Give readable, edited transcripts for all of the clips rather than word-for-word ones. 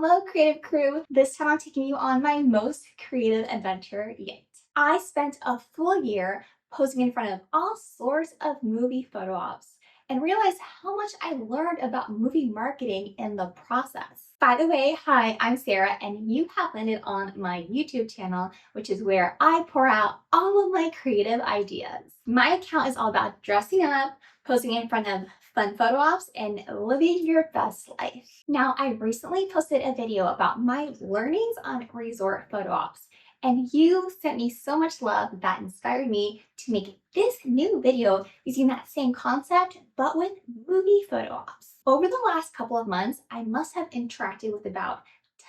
Hello creative crew! This time I'm taking you on my most creative adventure yet. I spent a full year posing in front of all sorts of movie photo ops and realized how much I learned about movie marketing in the process. By the way, hi, I'm Sarah and you have landed on my YouTube channel, which is where I pour out all of my creative ideas. My account is all about dressing up, posing in front of fun photo ops, and living your best life. Now, I recently posted a video about my learnings on resort photo ops, and you sent me so much love that inspired me to make this new video using that same concept, but with movie photo ops. Over the last couple of months, I must have interacted with about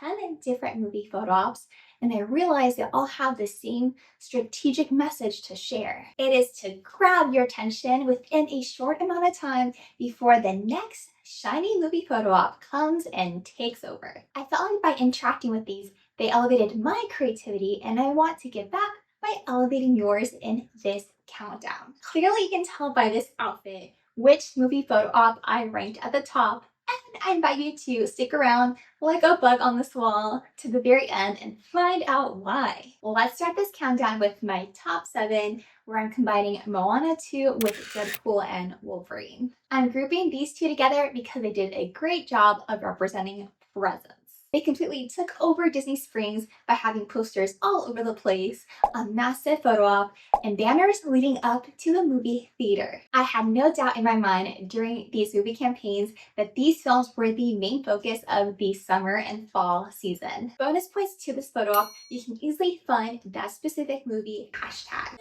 10 different movie photo ops, and I realized they all have the same strategic message to share. It is to grab your attention within a short amount of time before the next shiny movie photo op comes and takes over. I felt like by interacting with these, they elevated my creativity, and I want to give back by elevating yours in this countdown. Clearly, you can tell by this outfit which movie photo op I ranked at the top, and I invite you to stick around like a bug on this wall to the very end and find out why. Let's start this countdown with my top 7, where I'm combining Moana 2 with Deadpool and Wolverine. I'm grouping these two together because they did a great job of representing presence. They completely took over Disney Springs by having posters all over the place, a massive photo op, and banners leading up to the movie theater. I had no doubt in my mind during these movie campaigns that these films were the main focus of the summer and fall season. Bonus points to this photo op, you can easily find that specific movie hashtag.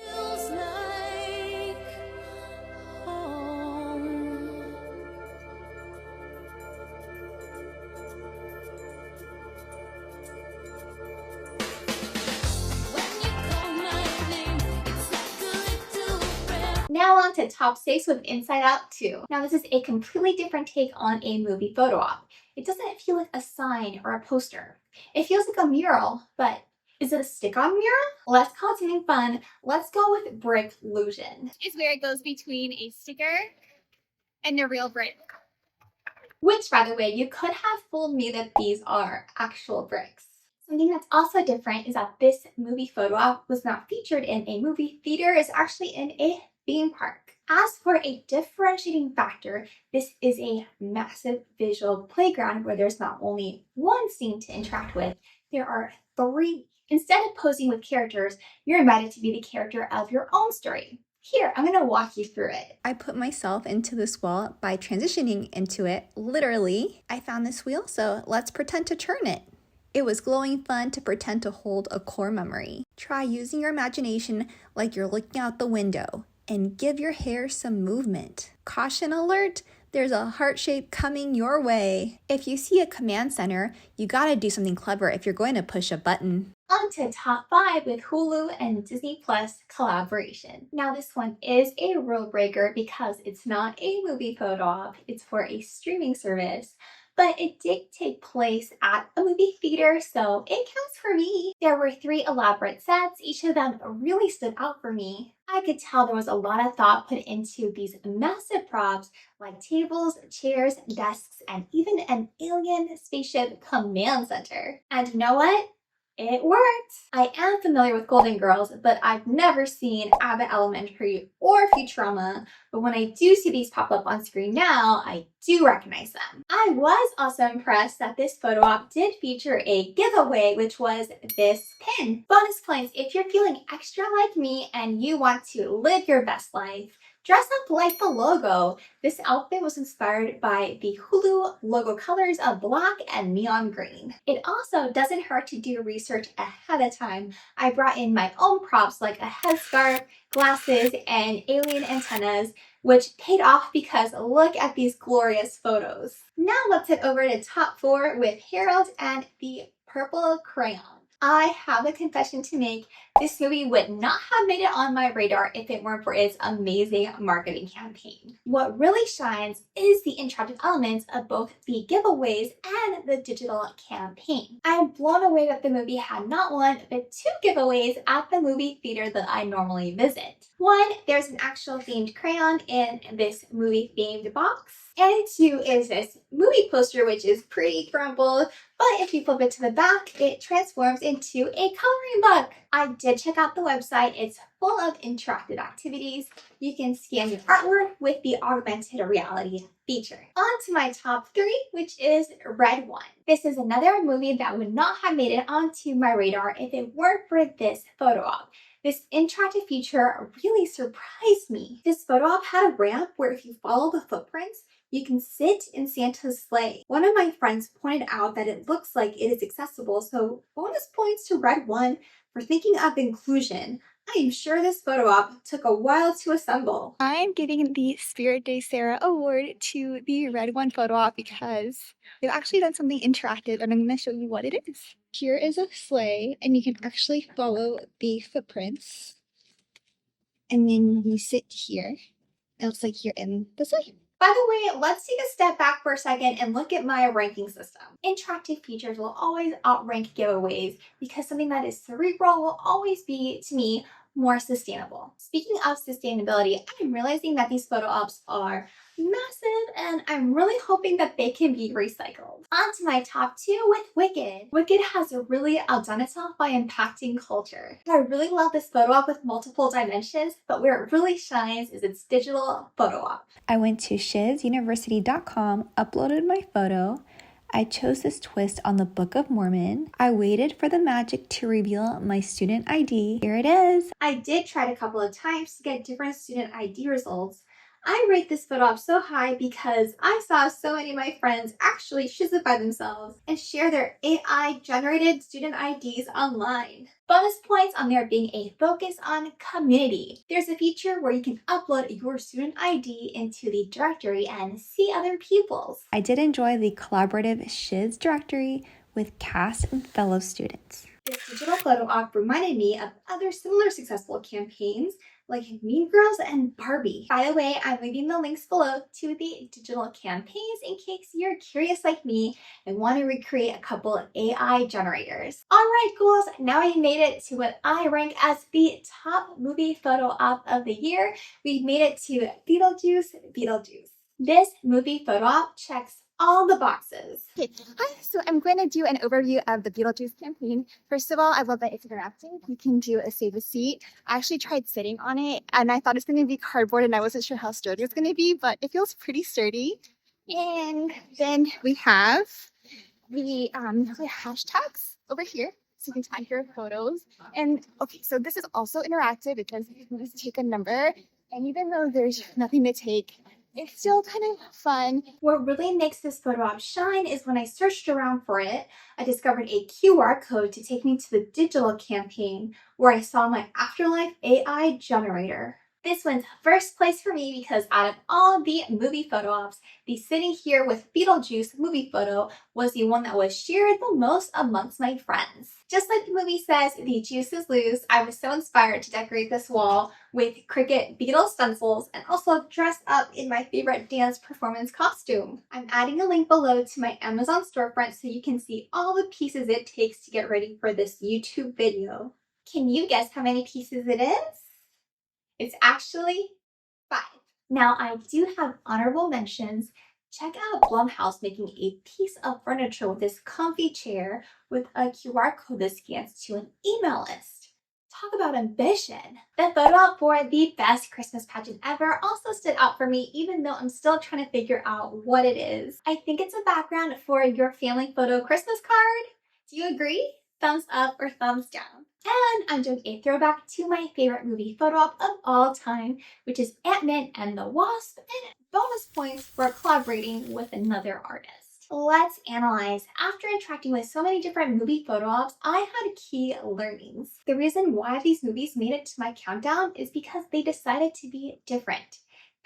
Now on to top 6 with Inside Out 2. Now this is a completely different take on a movie photo op. It doesn't feel like a sign or a poster. It feels like a mural, but is it a stick-on mural? Let's call it something fun. Let's go with brick illusion. Is where it goes between a sticker and a real brick. Which, by the way, you could have fooled me that these are actual bricks. Something that's also different is that this movie photo op was not featured in a movie theater, it's actually in a theme park. As for a differentiating factor, this is a massive visual playground where there's not only one scene to interact with, there are 3. Instead of posing with characters, you're invited to be the character of your own story. Here, I'm going to walk you through it. I put myself into this wall by transitioning into it, literally. I found this wheel, so let's pretend to turn it. It was glowing fun to pretend to hold a core memory. Try using your imagination like you're looking out the window and give your hair some movement. Caution alert, there's a heart shape coming your way. If you see a command center, you gotta do something clever if you're going to push a button. On to top 5 with Hulu and Disney Plus collaboration. Now this one is a rule breaker because it's not a movie photo op, it's for a streaming service. But it did take place at a movie theater, so it counts for me. There were 3 elaborate sets. Each of them really stood out for me. I could tell there was a lot of thought put into these massive props like tables, chairs, desks, and even an alien spaceship command center. And you know what? It worked! I am familiar with Golden Girls, but I've never seen Abbott Elementary or Futurama, but when I do see these pop up on screen now, I do recognize them. I was also impressed that this photo op did feature a giveaway, which was this pin. Bonus points if you're feeling extra like me and you want to live your best life. Dress up like the logo. This outfit was inspired by the Hulu logo colors of black and neon green. It also doesn't hurt to do research ahead of time. I brought in my own props like a headscarf, glasses, and alien antennas, which paid off because look at these glorious photos. Now let's head over to top 4 with Harold and the Purple Crayon. I have a confession to make. This movie would not have made it on my radar if it weren't for its amazing marketing campaign. What really shines is the interactive elements of both the giveaways and the digital campaign. I'm blown away that the movie had not one, but 2 giveaways at the movie theater that I normally visit. One, there's an actual themed crayon in this movie themed box. And 2 is this movie poster, which is pretty crumpled, but if you flip it to the back, it transforms into a coloring book. I did check out the website. It's full of interactive activities. You can scan your artwork with the augmented reality feature. On to my top 3, which is Red One. This is another movie that would not have made it onto my radar if it weren't for this photo op. This interactive feature really surprised me. This photo op had a ramp where if you follow the footprints, you can sit in Santa's sleigh. One of my friends pointed out that it looks like it is accessible, so bonus points to Red One for thinking of inclusion. I am sure this photo op took a while to assemble. I'm giving the Spirit Day Sarah Award to the Red One photo op because they've actually done something interactive and I'm going to show you what it is. Here is a sleigh and you can actually follow the footprints. And then you sit here. It looks like you're in the sleigh. By the way, let's take a step back for a second and look at my ranking system. Interactive features will always outrank giveaways because something that is cerebral will always be, to me, more sustainable. Speaking of sustainability, I'm realizing that these photo ops are massive and I'm really hoping that they can be recycled. On to my top 2 with Wicked. Wicked has really outdone itself by impacting culture. I really love this photo op with multiple dimensions, but where it really shines is its digital photo op. I went to shizuniversity.com, uploaded my photo. I chose this twist on the Book of Mormon. I waited for the magic to reveal my student ID. Here it is. I did try it a couple of times to get different student ID results. I rate this photo op so high because I saw so many of my friends actually shizify themselves and share their AI-generated student IDs online. Bonus points on there being a focus on community. There's a feature where you can upload your student ID into the directory and see other pupils. I did enjoy the collaborative Shiz directory with cast and fellow students. This digital photo op reminded me of other similar successful campaigns like Mean Girls and Barbie. By the way, I'm leaving the links below to the digital campaigns in case you're curious like me and want to recreate a couple of AI generators. Alright ghouls, now we made it to what I rank as the top movie photo op of the year. We've made it to Beetlejuice. This movie photo op checks all the boxes. Okay, hi, so I'm going to do an overview of the Beetlejuice campaign. First of all, I love that it's interactive. You can do a save a seat. I actually tried sitting on it and I thought it's going to be cardboard and I wasn't sure how sturdy it's going to be, but it feels pretty sturdy. And then we have the hashtags over here. So you can tag your photos. And okay, so this is also interactive. It does just take a number. And even though there's nothing to take, it's still kind of fun. What really makes this photo op shine is when I searched around for it, I discovered a QR code to take me to the digital campaign where I saw my Afterlife AI generator. This one's first place for me because out of all the movie photo ops, the sitting here with Beetlejuice movie photo was the one that was shared the most amongst my friends. Just like the movie says, the juice is loose, I was so inspired to decorate this wall with Cricut Beetle stencils and also dress up in my favorite dance performance costume. I'm adding a link below to my Amazon storefront so you can see all the pieces it takes to get ready for this YouTube video. Can you guess how many pieces it is? It's actually 5. Now I do have honorable mentions. Check out Blumhouse making a piece of furniture with this comfy chair with a QR code that scans to an email list. Talk about ambition. The photo op for the best Christmas pageant ever also stood out for me even though I'm still trying to figure out what it is. I think it's a background for your family photo Christmas card. Do you agree? Thumbs up or thumbs down. And I'm doing a throwback to my favorite movie photo op of all time, which is Ant-Man and the Wasp, and bonus points for collaborating with another artist. Let's analyze. After interacting with so many different movie photo ops, I had key learnings. The reason why these movies made it to my countdown is because they decided to be different.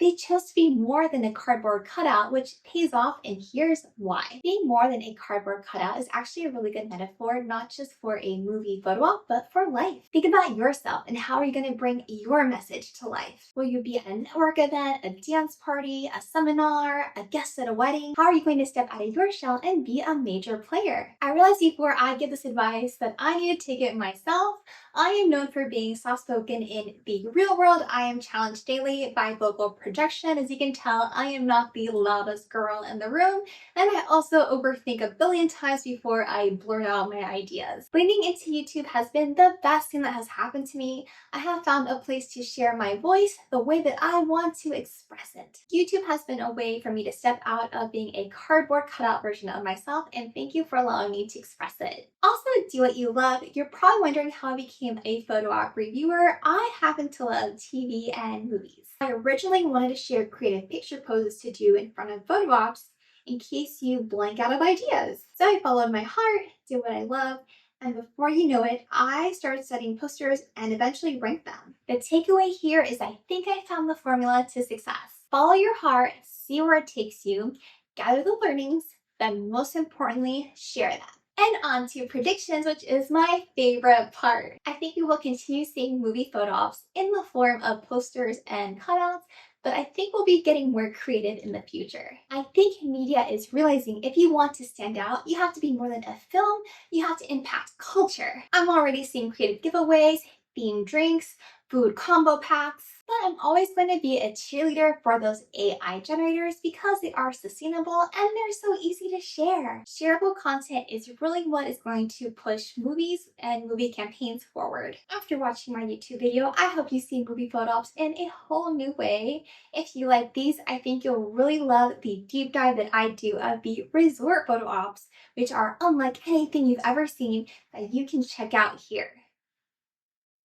They chose to be more than a cardboard cutout, which pays off, and here's why. Being more than a cardboard cutout is actually a really good metaphor, not just for a movie photo op, but for life. Think about yourself and how are you going to bring your message to life? Will you be at a network event, a dance party, a seminar, a guest at a wedding? How are you going to step out of your shell and be a major player? I realized before I give this advice that I need to take it myself. I am known for being soft-spoken in the real world. I am challenged daily by vocal projection. As you can tell, I am not the loudest girl in the room, and I also overthink a billion times before I blurt out my ideas. Leaning into YouTube has been the best thing that has happened to me. I have found a place to share my voice the way that I want to express it. YouTube has been a way for me to step out of being a cardboard cutout version of myself, and thank you for allowing me to express it. Also, do what you love. You're probably wondering how I became a photo op reviewer. I happen to love TV and movies. I originally wanted to share creative picture poses to do in front of photo ops in case you blank out of ideas. So I followed my heart, did what I love, and before you know it, I started studying posters and eventually ranked them. The takeaway here is I think I found the formula to success. Follow your heart, see where it takes you, gather the learnings, then most importantly, share them. And on to predictions, which is my favorite part. I think we will continue seeing movie photo ops in the form of posters and cutouts, but I think we'll be getting more creative in the future. I think media is realizing if you want to stand out, you have to be more than a film, you have to impact culture. I'm already seeing creative giveaways, themed drinks, food combo packs, but I'm always going to be a cheerleader for those AI generators because they are sustainable and they're so easy to share. Shareable content is really what is going to push movies and movie campaigns forward. After watching my YouTube video, I hope you see movie photo ops in a whole new way. If you like these, I think you'll really love the deep dive that I do of the resort photo ops, which are unlike anything you've ever seen that you can check out here.